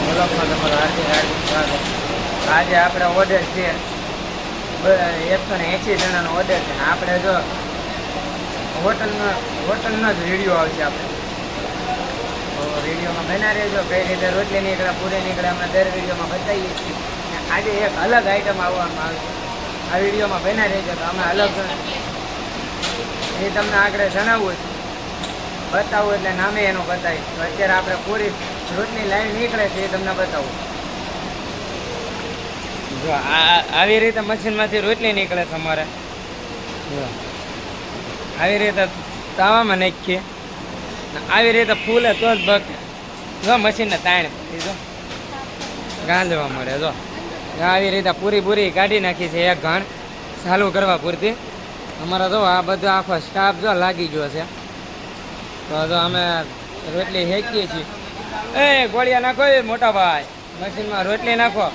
બ્લોગમાં તમારું હાર્દિક હાર્દિક સ્વાગત. આજે આપણે ઓર્ડર છે 180 જણાનો ઓર્ડર છે. આપણે જો હોટલનો જ વિડીયો આવશે. આપણે તો વિડીયોમાં બના રહેજો. કઈ રીતે રોટલી નીકળે, પૂરી નીકળે, અમે દર વિડીયોમાં બતાવીએ છીએ. આજે એક અલગ આઈટમ આવવામાં આવશે. આ વિડીયોમાં બના રહેજો. તો અમે અલગ એ તમને આગળ જણાવવું છે, બતાવું એટલે નામે એનું બતાવીશ. તો અત્યારે આપણે પૂરી રોટની લાઈન નીકળે છે એ તમને બતાવું. જો આવી રીતે મશીનમાંથી રોટલી નીકળે તમારે. જો આવી રીતે તાવામાં નાખીએ, આવી રીતે ફૂલે તો જ બકે. જો મશીનને તાણ જો ગાંધવા મળે. જો આવી રીતે પૂરી કાઢી નાખી છે. એક ઘાણ ચાલુ કરવા પૂરતી. અમારા જો આ બધો આખો સ્ટાફ જો લાગી ગયો છે. તો જો અમે રોટલી હેકીએ છીએ. એ ગોળિયા નાખો એ મોટા ભાઈ, મશીનમાં રોટલી નાખો.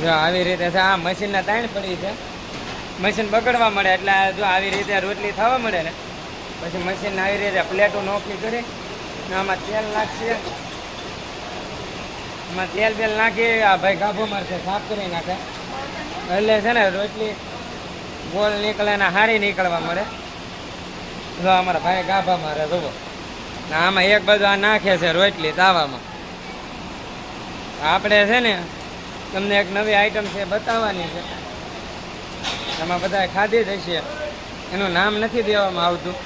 જો આવી રીતે છે. આ મશીનના તાણ પડી છે. મશીન બગડવા મળે એટલે જો આવી રીતે રોટલી થવા મળે ને પછી મશીન આવી રીતે પ્લેટો નોખી કરી આમાં તેલ નાખશે. આમાં તેલ બેલ નાખી આ ભાઈ ગાભો મારશે, સાફ કરી નાખે એટલે છે ને રોટલી ગોળ નીકળે ને હારી નીકળવા મળે. જો અમારા ભાઈ ગાભા મારે જુઓ. આમાં એક બાજુ આ નાખે છે રોટલી તાવામાં. આપણે છે ને તમને એક નવી આઈટમ છે બતાવવાની છે. એમાં બધા ખાધી જ હશે, એનું નામ નથી દેવામાં આવતું.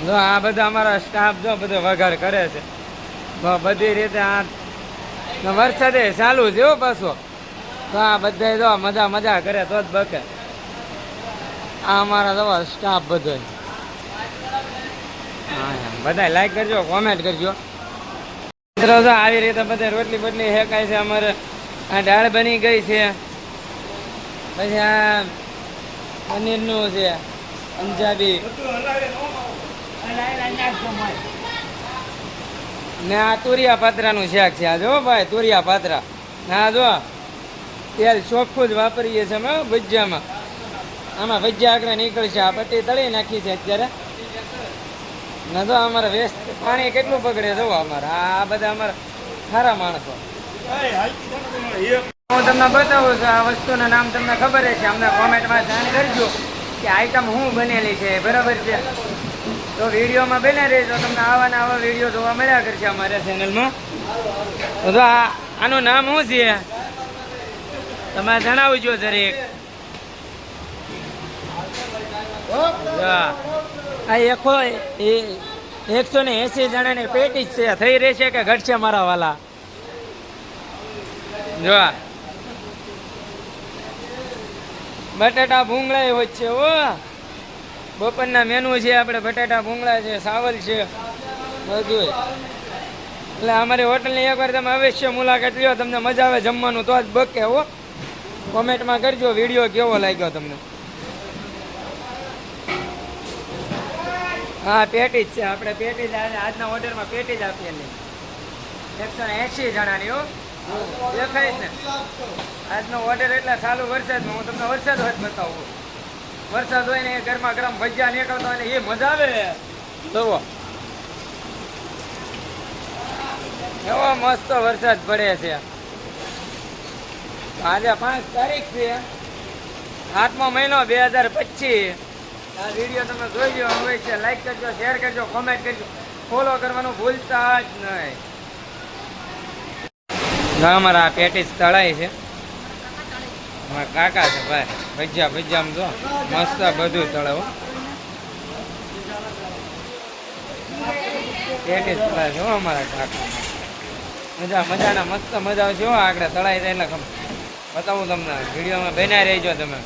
જો આ બધા અમારા સ્ટાફ જો બધો વઘાર કરે છે. બધી રીતે આ વરસાદે ચાલુ છે હો પાછો. તો આ બધા જો મજા કરે તો જ બકે. આ અમારા જો સ્ટાફ બધો. હા બધા લાઈક કરજો, કોમેન્ટ કરજો. મિત્રો જો આવી રીતે બધે રોટલી બોટલી હેકાય છે. અમારે આ દાળ બની ગઈ છે. પછી આ પનીરનું છે પંજાબી ને આ તુરિયા પાત્રાનું શાક છે. આ જો ભાઈ તુરિયા પાત્રા. ના જો તેલ ચોખ્ખું જ વાપરીએ છીએ અમે ભજીયામાં. આમાં ભજીયા આગળ નીકળશે. આ પટ્ટી તળી નાખી છે અત્યારે. ના તો અમારે વેસ્ટ પાણી કેટલું પકડે જવો અમારા. આ બધા અમારા સારા માણસો. હું તમને બતાવું છું આ વસ્તુનું નામ તમને ખબર છે. અમને કોમેન્ટમાં જાણ કરજો કે આઈટમ શું બનેલી છે. બરાબર છે? તો વિડીયોમાં બને રહેજો. તમને આવા ને આવા વિડીયો જોવા મળ્યા કરશે અમારા ચેનલમાં. તો આનું નામ શું છે તમે જણાવજો જરીક. આ 180 જણાની પેટી જ છે. થઈ રહેશે કે ઘટશે મારા વાલા? જો બટાટા ભૂંગળા હોય છે. ઓ બપોરના મેનુ છે આપણે. બટાટા ભૂંગળા છે, સાવલ છે, બધું. એટલે અમારી હોટલની એકવાર તમે અવશ્ય મુલાકાત લ્યો. તમને મજા આવે જમવાનું તો જ બકે હો. કોમેન્ટમાં કરજો વિડીયો કેવો લાગ્યો તમને. હા પેટી જ છે આપણે. પેટી જ આજના ઓર્ડરમાં પેટી જ આપીએ. 180 જણાની હો. દેખાય ને આજનો ઓર્ડર એટલે ચાલુ વરસાદમાં. હું તમને વરસાદ હોય બતાવું. વરસાદ હોય ને એ ગરમા ગરમ ભજીયા નીકળતા હોય ને એ મજા આવે. જુઓ એવો મસ્ત વરસાદ પડે છે. આજે 5 તારીખ છે, 8મો મહિનો 2025. આ વિડીયો તમે જોઈ લો. અવશ્ય લાઈક કરજો, શેર કરજો, કોમેન્ટ કરજો, ફોલો કરવાનું ભૂલતા જ નહીં. અમારા પેટીસ તળાય છે. અમારા કાકા છે ભાઈ. ભજીયામાં જો મસ્ત બધું તળાવો. પેટીસ તળાય છે અમારા કાકા. મજાના મસ્ત મજા આવશે. આગળ તળાઈ જાય એટલે બતાવું તમને. વિડીયોમાં બન્યા રહેજો તમે.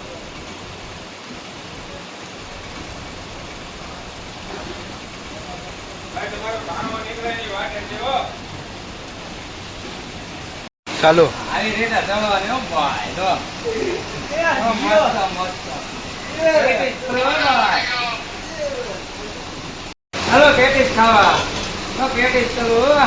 ચાલો આવી રીતે દળવાની હો ભાઈ. જો હાલો પેટીસ ખાવા. પેટીસ કરવું